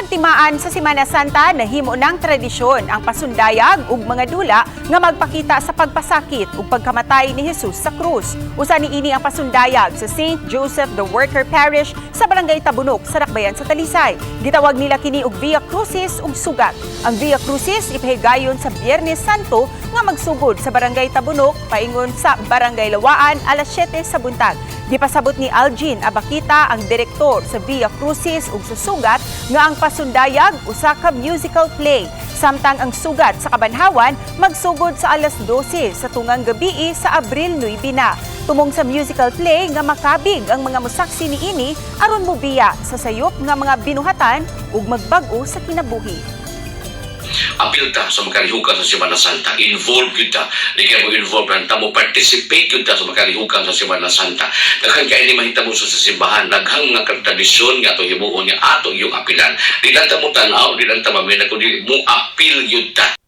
timaan sa Semana Santa nahimo ng tradisyon ang pasundayag ug mga dula nga magpakita sa pagpasakit ug pagkamatay ni Jesus sa krus. Usa niini ang pasundayag sa St. Joseph the Worker Parish sa Barangay Tabunok sa Dakbayan sa Talisay. Gitawag nila kini og Via Crucis ug sugat. Ang Via Crucis ipahigayon sa Biyernes Santo nga magsugod sa Barangay Tabunok paingon sa Barangay Lawaan alas 7 sa buntag. Gipasabot ni Algin Abakita, ang direktor sa Via Crucis ug sa sugat, nga ang pasundayag usa ka musical play. Samtang ang sugat sa Kabanhawan magsugod sa alas 12 sa tungang gabii sa Abril 9 na. Tumong sa musical play nga makabig ang mga mosaksi niini aron mobiya sa sayop nga mga binuhatan ug magbag-o sa kinabuhi. Apil ta sa makalihukan sa Semana Santa. Involve yun ta. Di kayo mo-involve na mo participate yun ta sa makalihukan sa Semana Santa. Daghan kayo ni mahitabo sa simbahan. Naghang nga tradisyon nga ito himuon niya ato yung apilan. Di lang ta mo tanaw, di lang ta mamina, kundi mo apil yun ta.